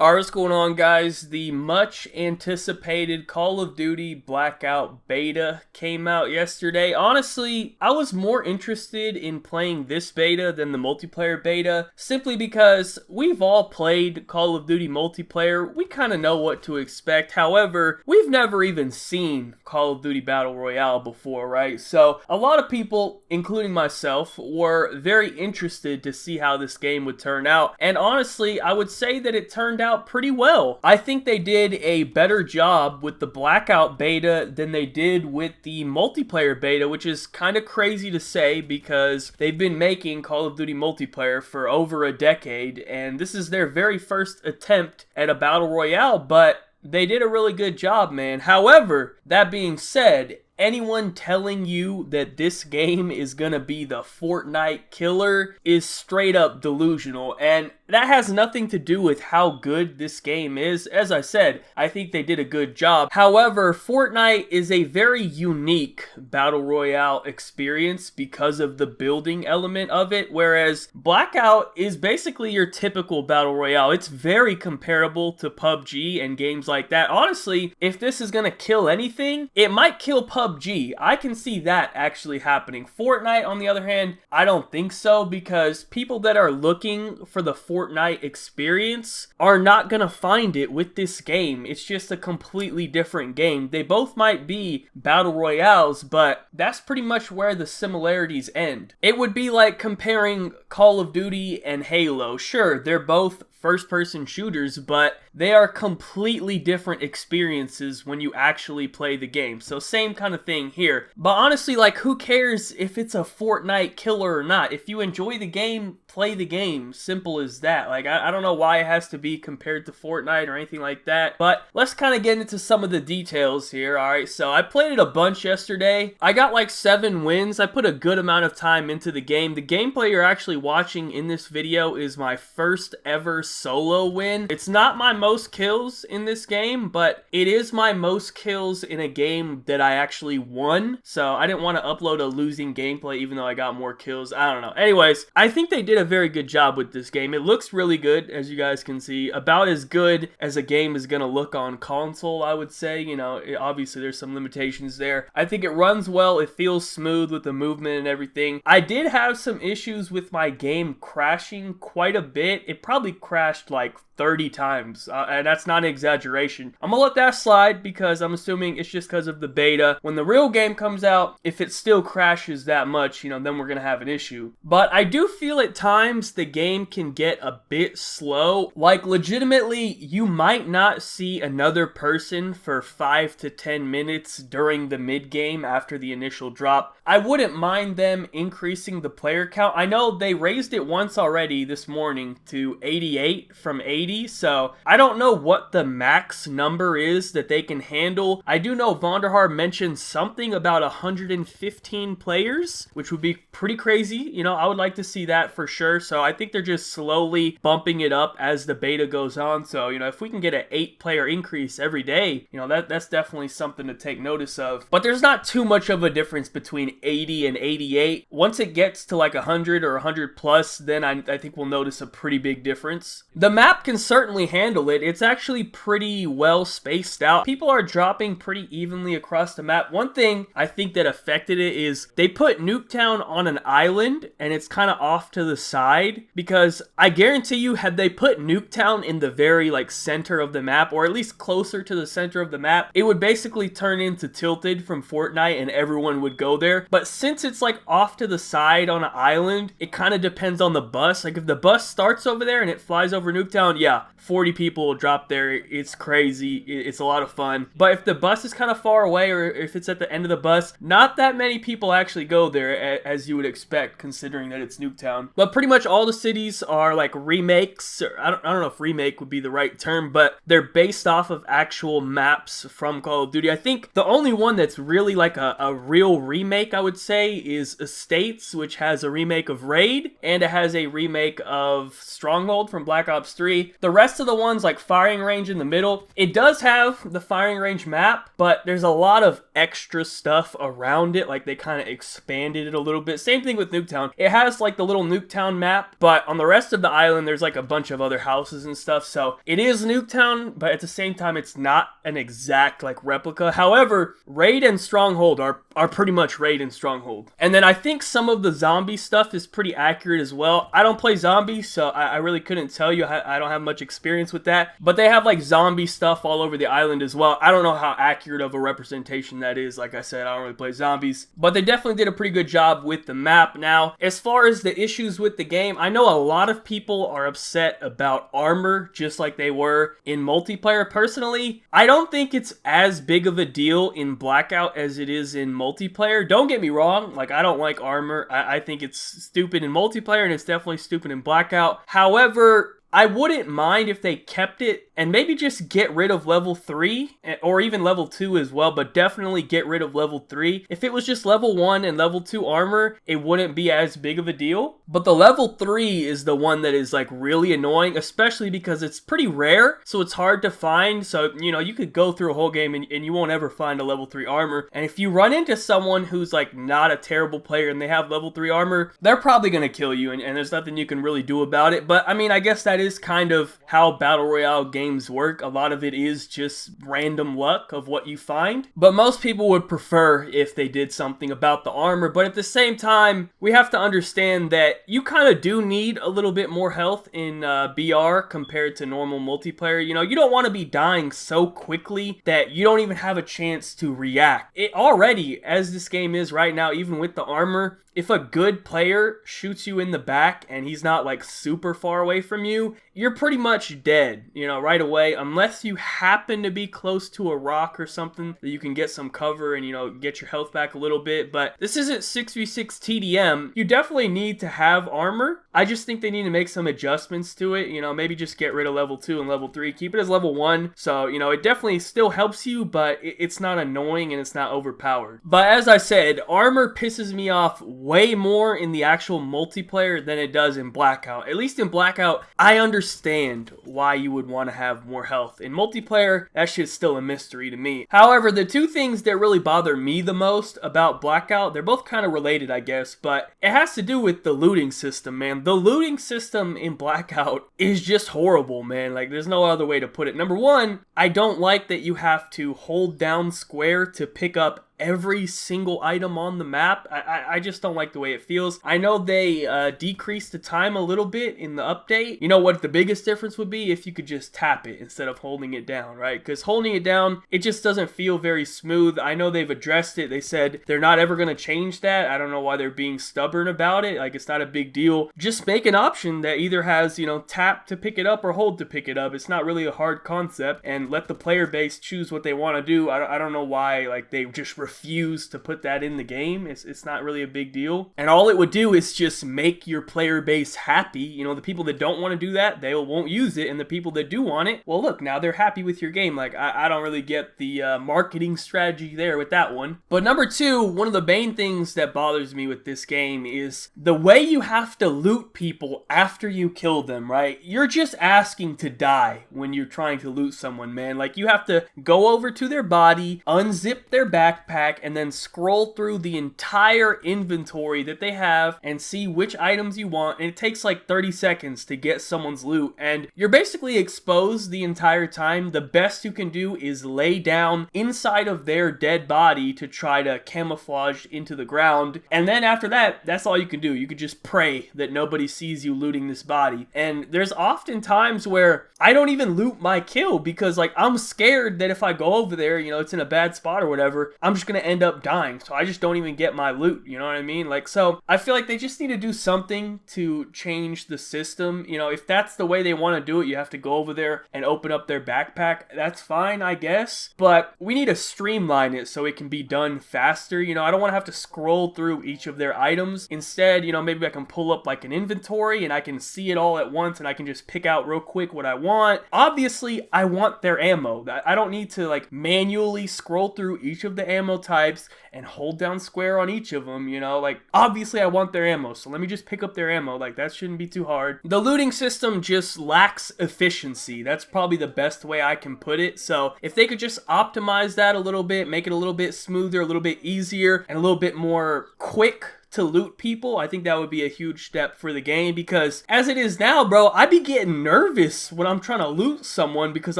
Alright, what's going on, guys? The much anticipated Call of Duty Blackout beta came out yesterday. Honestly, I was more interested in playing this beta than the multiplayer beta, simply because we've all played Call of Duty multiplayer. We kind of know what to expect. However, we've never even seen Call of Duty Battle Royale before, right? So a lot of people, including myself, were very interested to see how this game would turn out. And honestly, I would say that it turned out pretty well. I think they did a better job with the Blackout beta than they did with the multiplayer beta, which is kind of crazy to say because they've been making Call of Duty multiplayer for over a decade, and this is their very first attempt at a battle royale, but they did a really good job, man. However, that being said, anyone telling you that this game is gonna be the Fortnite killer is straight up delusional, and that has nothing to do with how good this game is. As I said, I think they did a good job. However, Fortnite is a very unique battle royale experience because of the building element of it, whereas Blackout is basically your typical battle royale. It's very comparable to PUBG and games like that. Honestly, if this is gonna kill anything, it might kill PUBG. I can see that actually happening. Fortnite, on the other hand, I don't think so, because people that are looking for the Fortnite experience are not gonna find it with this game. It's just a completely different game. They both might be battle royales, but that's pretty much where the similarities end. It would be like comparing Call of Duty and Halo. Sure, they're both first-person shooters, but they are completely different experiences when you actually play the game. So same kind of thing here. But honestly, like, who cares if it's a Fortnite killer or not? If you enjoy the game, play the game. Simple as that. Like, I don't know why it has to be compared to Fortnite or anything like that. But let's kind of get into some of the details here. Alright, so I played it a bunch yesterday. I got like 7 wins. I put a good amount of time into the game. The gameplay you're actually watching in this video is my first ever solo win. It's not my most kills in this game, but it is my most kills in a game that I actually won. So I didn't want to upload a losing gameplay even though I got more kills. I don't know. Anyways, I think they did a very good job with this game. It looks really good, as you guys can see. About as good as a game is gonna look on console, I would say. You know, obviously there's some limitations there. I think it runs well. It feels smooth with the movement and everything. I did have some issues with my game crashing quite a bit. It probably crashed like 30 times, and that's not an exaggeration. I'm gonna let that slide because I'm assuming it's just because of the beta. When the real game comes out, if it still crashes that much, you know, then we're gonna have an issue. But I do feel at times the game can get a bit slow. Like, legitimately, you might not see another person for 5 to 10 minutes during the mid game after the initial drop. I wouldn't mind them increasing the player count. I know they raised it once already this morning to 88 from 80. So I don't know what the max number is that they can handle. I do know Vonderhaar mentioned something about 115 players, which would be pretty crazy. You know, I would like to see that for sure. So I think they're just slowly bumping it up as the beta goes on. So, you know, if we can get an 8-player increase every day, you know, that's definitely something to take notice of. But there's not too much of a difference between 80 and 88. Once it gets to like 100 or 100 plus, then I think we'll notice a pretty big difference. The map can certainly handle it. It's actually pretty well spaced out. People are dropping pretty evenly across the map. One thing I think that affected it is they put Nuketown on an island and it's kind of off to the side, because I guarantee you, had they put Nuketown in the very like center of the map, or at least closer to the center of the map, it would basically turn into Tilted from Fortnite and everyone would go there. But since it's like off to the side on an island, it kind of depends on the bus. Like, if the bus starts over there and it flies over Nuketown, yeah, 40 people will drop there. It's crazy. It's a lot of fun. But if the bus is kind of far away, or if it's at the end of the bus, not that many people actually go there, as you would expect, considering that it's Nuketown. But pretty much all the cities are like remakes. I don't know if remake would be the right term, but they're based off of actual maps from Call of Duty. I think the only one that's really like a real remake, I would say, is Estates, which has a remake of Raid. Raid, and it has a remake of Stronghold from Black Ops 3. The rest of the ones, like Firing Range in the middle, it does have the Firing Range map, but there's a lot of extra stuff around it, like they kind of expanded it a little bit. Same thing with Nuketown. It has like the little Nuketown map, but on the rest of the island, there's like a bunch of other houses and stuff, so it is Nuketown, but at the same time, it's not an exact like replica. However, Raid and Stronghold are pretty much Raid and Stronghold. And then I think some of the zombie stuff is pretty accurate as well. I don't play zombies, so I really couldn't tell you. I don't have much experience with that, but they have like zombie stuff all over the island as well. I don't know how accurate of a representation that is. Like I said, I don't really play zombies, but they definitely did a pretty good job with the map. Now, as far as the issues with the game, I know a lot of people are upset about armor, just like they were in multiplayer. Personally, I don't think it's as big of a deal in Blackout as it is in multiplayer. Don't get me wrong, like I don't like armor. I think it's stupid in multiplayer, and it's definitely stupid in Blackout. However, I wouldn't mind if they kept it and maybe just get rid of level 3 or even level 2 as well, but definitely get rid of level 3. If it was just level 1 and level 2 armor, it wouldn't be as big of a deal. But the level 3 is the one that is like really annoying, especially because it's pretty rare, so it's hard to find. So, you know, you could go through a whole game and you won't ever find a level 3 armor. And if you run into someone who's like not a terrible player and they have level 3 armor, they're probably going to kill you, and there's nothing you can really do about it. But I mean, I guess that is kind of how Battle Royale games work. A lot of it is just random luck of what you find. But most people would prefer if they did something about the armor. But at the same time, we have to understand that you kind of do need a little bit more health in BR compared to normal multiplayer. You know, you don't want to be dying so quickly that you don't even have a chance to react. It already, as this game is right now, even with the armor, if a good player shoots you in the back and he's not like super far away from you, you're pretty much dead, you know, right away, unless you happen to be close to a rock or something that you can get some cover and, you know, get your health back a little bit. But this isn't 6v6 TDM. You definitely need to have armor. I just think they need to make some adjustments to it, you know, maybe just get rid of level 2 and level 3, keep it as level 1. So, you know, it definitely still helps you, but it's not annoying and it's not overpowered. But as I said, armor pisses me off way more in the actual multiplayer than it does in Blackout. At least in Blackout, I understand why you would want to have more health. In multiplayer, that shit's still a mystery to me. However, the two things that really bother me the most about Blackout, they're both kind of related, I guess, but it has to do with the looting system, man. The looting system in Blackout is just horrible, man. Like, there's no other way to put it. Number one, I don't like that you have to hold down square to pick up every single item on the map. I just don't like the way it feels. I know they decreased the time a little bit in the update. You know what the biggest difference would be? If you could just tap it instead of holding it down, right? Because holding it down, it just doesn't feel very smooth. I know they've addressed it. They said they're not ever going to change that. I don't know why they're being stubborn about it. Like, it's not a big deal. Just make an option that either has, you know, tap to pick it up or hold to pick it up. It's not really a hard concept, and let the player base choose what they want to do. I don't know why, like, they just refuse to put that in the game. It's not really a big deal, and all it would do is just make your player base happy. You know, the people that don't want to do that, they won't use it, and the people that do want it, well, look, now they're happy with your game. Like, I don't really get the marketing strategy there with that one. But number two, one of the main things that bothers me with this game is the way you have to loot people after you kill them, right? You're just asking to die when you're trying to loot someone, man. Like, you have to go over to their body, unzip their backpack, and then scroll through the entire inventory that they have and see which items you want, and it takes like 30 seconds to get someone's loot, and you're basically exposed the entire time. The best you can do is lay down inside of their dead body to try to camouflage into the ground, and then after that, that's all you can do. You could just pray that nobody sees you looting this body. And there's often times where I don't even loot my kill because, like, I'm scared that if I go over there, you know, it's in a bad spot or whatever, I'm just gonna end up dying, so I just don't even get my loot, you know what I mean? Like, so I feel like they just need to do something to change the system. You know, if that's the way they want to do it, you have to go over there and open up their backpack. That's fine, I guess, but we need to streamline it so it can be done faster. You know, I don't want to have to scroll through each of their items. Instead, you know, maybe I can pull up like an inventory and I can see it all at once and I can just pick out real quick what I want. Obviously, I want their ammo. I don't need to like manually scroll through each of the ammo types and hold down square on each of them, you know, like obviously I want their ammo, so let me just pick up their ammo. Like that shouldn't be too hard. The looting system just lacks efficiency. That's probably the best way I can put it. So if they could just optimize that a little bit, make it a little bit smoother, a little bit easier, and a little bit more quick to loot people, I think that would be a huge step for the game, because as it is now, bro, I be getting nervous when I'm trying to loot someone because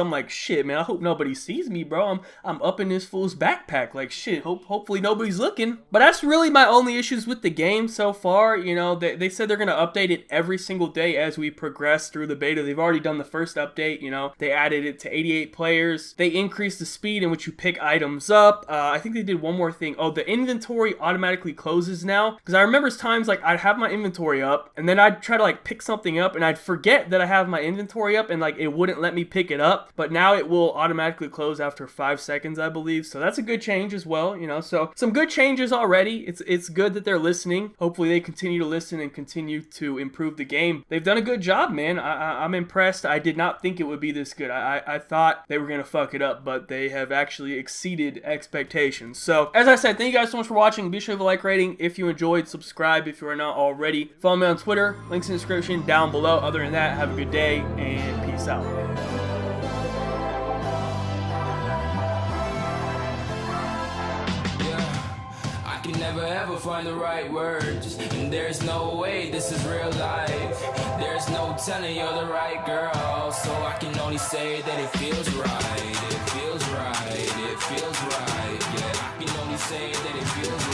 I'm like, shit, man, I hope nobody sees me, bro. I'm up in this fool's backpack, like shit, hopefully nobody's looking. But that's really my only issues with the game so far. You know, they said they're gonna update it every single day as we progress through the beta. They've already done the first update, you know, they added it to 88 players. They increased the speed in which you pick items up. I think they did one more thing. Oh, the inventory automatically closes now. Because I remember times like I'd have my inventory up and then I'd try to like pick something up and I'd forget that I have my inventory up and like it wouldn't let me pick it up. But now it will automatically close after 5 seconds, I believe. So that's a good change as well, you know. So some good changes already. It's good that they're listening. Hopefully they continue to listen and continue to improve the game. They've done a good job, man. I'm impressed. I did not think it would be this good. I thought they were going to fuck it up, but they have actually exceeded expectations. So as I said, thank you guys so much for watching. Be sure to leave a like rating if you enjoyed. Subscribe if you are not already. Follow me on Twitter. Links in the description down below. Other than that, have a good day and peace out. I can never ever find the right words, and there's no way this is real life. There's no telling you're the right girl, so I can only say that it feels right. It feels right. It feels right. Yeah, I can only say that it feels right.